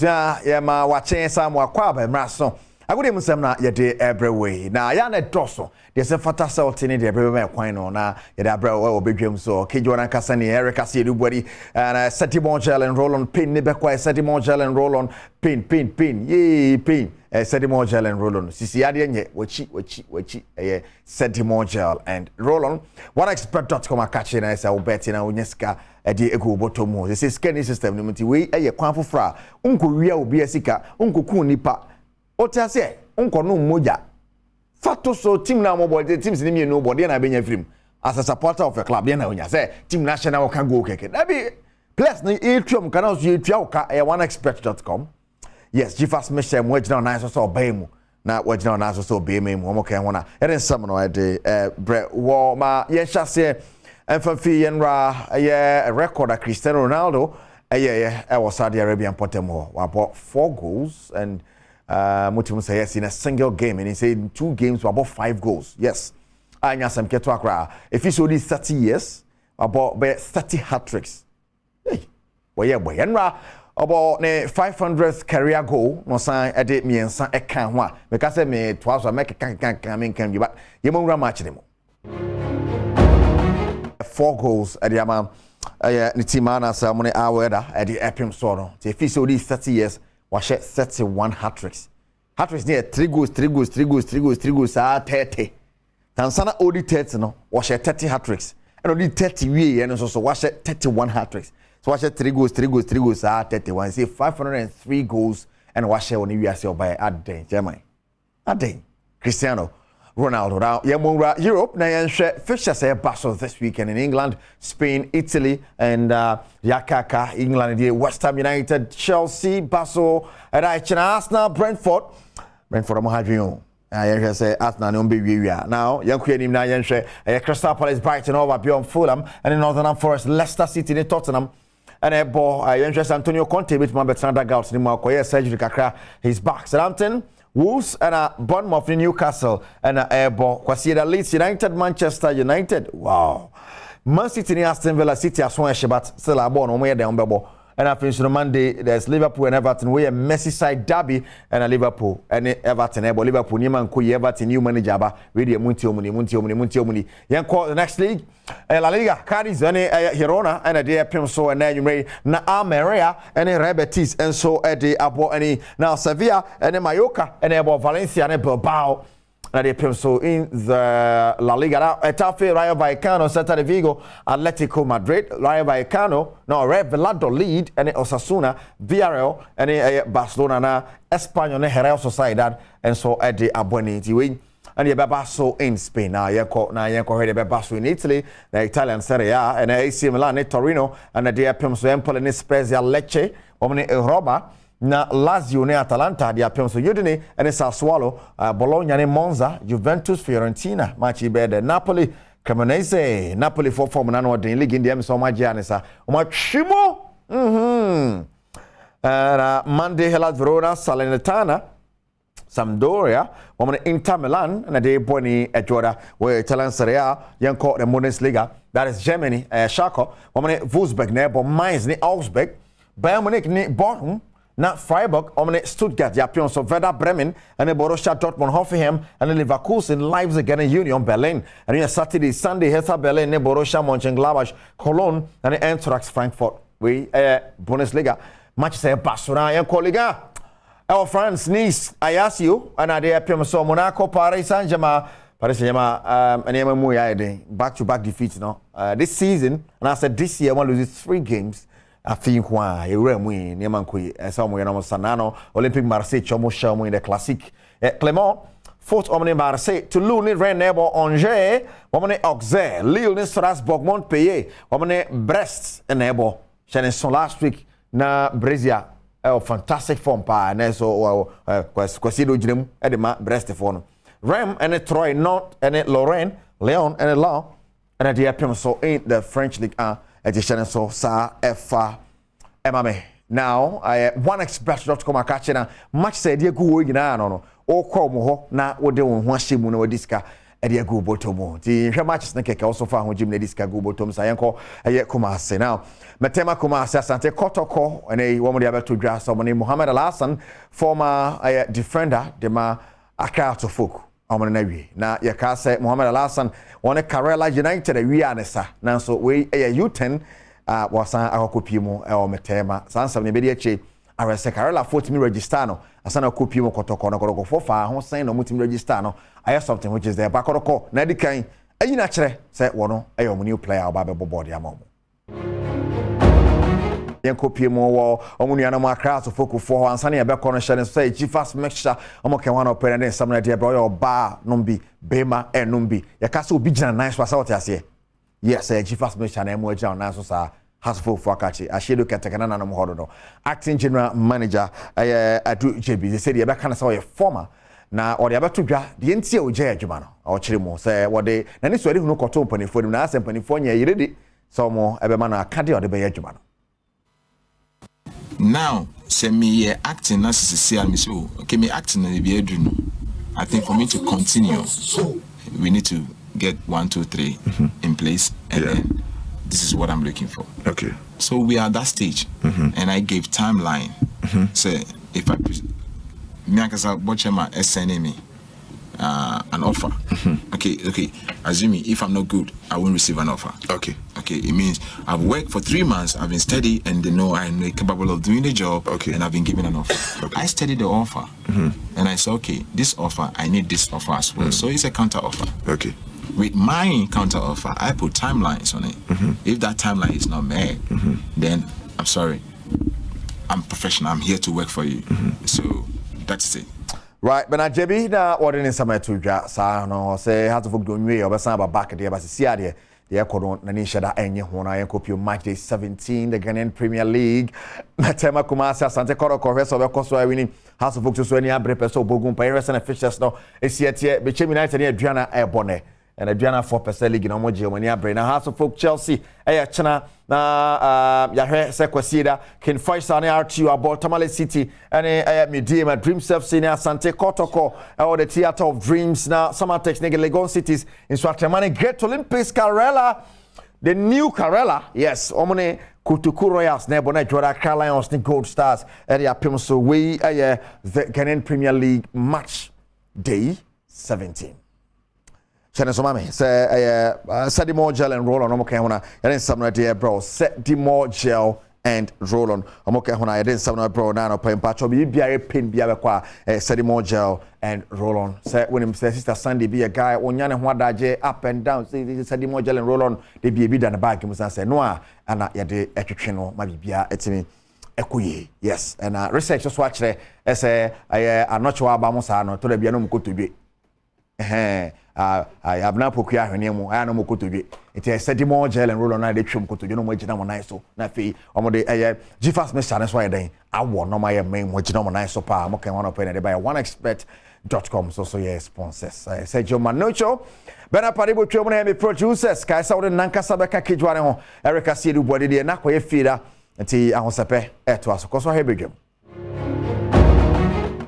Ya ma watching some wakwa by Mrason. I would even say na yede every way. Na ya na doso. There's a fata salt in it every way quine on na yede abra we bedwem so. Kejuana Kasani, Eric Asi everybody and Settimore gel and roll on pin nibekwa Settimore gel and roll on pin. Yee pin. Settimore gel and roll on. Sisi ade nye wechi Settimore gel and roll on. OneExpert.com akache na esa obeti na onyeska edi ego botomo. This is scanning system no mti we kwan fofra. Unko wia obi asika, unko ku nipa. Otiase, unko no moja. Fato so team na mobile teams ni me no body na benya film. As a supporter of a club, na onya say team national can go keke. That be plus na etwam kana so etwa ka OneExpert.com. Yes, Jifas Mishem wagina na so obemu. Na wagina na so obemu mo mo kan hona. Eren sam no ade bre wo ma yen hyase emfafi yenra a record of Cristiano Ronaldo was Saudi Arabian Potemo about 4 goals and Mutim say yes in a single game and he said in 2 games about 5 goals. Yes. Anya some ketwakra. If he's only 30 years about 30 hat-tricks. Hey. Boy yenra about ne 500th career goal no sign edit me and san e kan ho because me twice make can you but you mo match them 4 goals at the amount Nitimana Salmone Aweda at the Epim Sono. If he's only 30 years, was 31 hat-tricks. Hat-tricks near 3 goals, 30. Tansana only 30 no, was 30 hat-tricks. And only 30 we and also was 31 hat-tricks. So was 3 goals, 31. Say 503 goals and was only we are by Adom, Germany. Adom, Cristiano Ronaldo. Now, Europe, na fixtures say Basel this weekend in England, Spain, Italy, and Yakaka, England, West Ham United, Chelsea, Basel, and Arsenal, Brentford. Brentford, I'm having I say Arsenal, no baby. Now, young Queen, now, Crystal Palace, Brighton, over beyond Fulham, and in Northern Forest, Leicester City, in Tottenham. And a boy, Antonio Conte with my better girls, Nimakoye, surgery, Kakra, he's back. Southampton. Wolves and Bournemouth in Newcastle and Airborne. Kwasieda Leeds United, Manchester United. Wow. Man City and Aston Villa City as well but still are born on where they on and I finish on Monday. There's Liverpool and Everton. We a Merseyside derby and a Liverpool and Everton. Liverpool, Newman Kuyi, Everton, new manager. Really, Munti. Young call the next league. La Liga, Cadiz, and Girona, and a dear Pimso, and then you may na Almeria, and a Rebetis, and so at the Abo, and now Sevilla, and Mallorca, and about Valencia, and Bilbao. And they Pimso in the La Liga. Etafe, Rayo Vallecano, Celta de Vigo, Atletico Madrid, Rayo Vallecano, no, Red Valladolid, and Osasuna, Villarreal, and Barcelona, Espanyol, and Real Sociedad, and so at the Abueni. And the Bebasso in Spain. Now, Yanko heard the Bebasso in Italy, the Italian Serie A, and AC Milan, Torino, and the Diapimso Empoli, and Spezia Lecce, Omni Roma, na Lazio, ne Atalanta, Diapimso Udine, and Sassuolo, Bologna, and Monza, Juventus, Fiorentina, Machi Bede, Napoli, Cremonese, Napoli for Nano, the League in the Emerson Magianesa, Machimo, Monday, Hellas Verona, Salernitana, Sampdoria, woman Inter Milan, and a day Boni Edward, where Italian Serie A, young called the Bundesliga, that is Germany, Schalke, woman Wolfsburg, nebo Mainz, ni Augsburg, Bayern Munich, ni Bochum, na Freiburg, woman Stuttgart, Japan, so Werder Bremen, and the Borussia Dortmund, Hoffenheim, and the Leverkusen, Leipzig, and Union Berlin, and then Saturday, Sunday, Hertha Berlin, ne Borussia Mönchengladbach, Cologne, and the Eintracht Frankfurt, we Bundesliga, match say Barcelona, young colleague. Our France, Nice, Ajaccio, and I dare so Monaco, Paris Saint-Germain, and back-to-back defeats. No, this season, and I said this year, I want to lose 3 games. I think why you win, Niamankui, somewhere in Sanano, Olympic Marseille, Chomo in the Classique, Clermont, 4th Omni Marseille, Toulouse, Rennes, nebo Angers, Omni Auxerre, Lille, Strasbourg, Montpellier, Omni Brest, and nebo Chenison last week, na Brescia. Fantastic form pa and so Quasido Jim Edema Brest for Rem and Troy Nantes and Lorraine Leon and Law and at the Appium so in the French League edition so sa F Emame. Now I OneExpert.com catching match said you go no o call mo na wo de won ho ahye mu na wadiska ede go botomu ti hwe matches ne keke also fa ho gym na diska go botom sa yenko eye Kumasi now metema Kumasi Asante Kotoko ene wo mo de abeto dwa so mo ne Mohammed Al-Hassan former defender de ma Accra to folk omo na wie na ye ka say Mohammed Al-Hassan one Karela United wi anesa nanso we U10 wasan akokopi mu o metema sansam ne be de achi arese Karela 40 register no asana kopi mu Kotoko no koroko fofa ho sen no mutim register no I have something which is there bakoroko na di kan ayi na kire say wono mo new player oba be board ya mamu yen kopi mu wo omu nua na mu Accra so folk for ansana ye be kono hye say G-Fast mixture omo ke one opera na sam na de bro yo ba numbi bema numbi ye ka se obi gina nice wasa what ase yes G-Fast mixture na mu agina na so sa hasful for akachi ashedo ketekana na no hodo no acting general manager Adu JB they said ye be kana say former na ode abeto dwa de ntie oje adwuma no o kire mu say wode na ni so ade hunu koto mpanifo ni na asempanifoɔ nya yiredi so mo ebe ma na akade ode be ye adwuma no. Now, say me acting na sisi me so okay me acting na be adu no. I think for me to continue we need to get 1 2 3 in place and then this is what I'm looking for. Okay. So we are at that stage and I gave timeline. Say if I me watch my sending me an offer. Okay. Assuming if I'm not good, I won't receive an offer. Okay. It means I've worked for 3 months, I've been steady, and they know I'm capable of doing the job. Okay. And I've been given an offer. Okay. I studied the offer, and I said, okay, this offer, I need this offer as well. So it's a counter offer. Okay. With my counter offer, I put timelines on it. If that timeline is not met, then I'm sorry. I'm professional. I'm here to work for you. So that's it. Right, but na JB na ordering some to dwa sa no say how to folk do nwe obesan ba back there ba sia there the ekono na ni sheda enye ho na yenkopio match day 17 the Ghanaian Premier League na tema Kumasi Asante Kotoko hwe so be koso awini house of folk so ani abre person obogun pa rest na fixtures no esietie be Chem United na aduana ebone and aduana 4% league na omoje omani abre na house of folk Chelsea chena na yahwe se kwasieda Ken Faisal na RTU about Tamale City and Medium Dream Self Senior Asante Kotoko or the Theater of Dreams na Summertex nege Legon Cities in Swatemane Great Olympics Karela the new Karela yes omone Kutuku Royals na bona Jora Lions ni Gold Stars area pim so we the Ghanaian Premier League match day 17 Chene so mame say Sedimo Gel and Roll on omo kan hona yɛn nsam no de bro Sedimo Gel and Roll on omo kan hona yɛn nsam no bro na no pa mpacho bi biare pen bia be kwa Sedimo Gel and Roll on say when him say Sister Sunday be a guy onya ne ho adaje up and down say Sedimo Gel and Roll on de bi da na bag mu say no a ana yɛde etwetwe no ma bibia etimi ekoye yes and research so akere say anocho aba mo sa no to da bia no mkotodwe I have now pokua hwene mu aya no mokotodwe it is Sedimo Gel and Roll on na de twem kotodwe no mo gina mo nai so na fe omo de G-Fast mixture na so ayen awo no ma ye men mo gina mo nai so pa mo kan one up na de by oneexpert.com so yeah sponsors Sergio Manocho bena paribo twem na me producers kai sa wo nanka sabeka kejwane ho Erica Siedu body de na koye feeder nti ahosepe eto aso koso hebedwem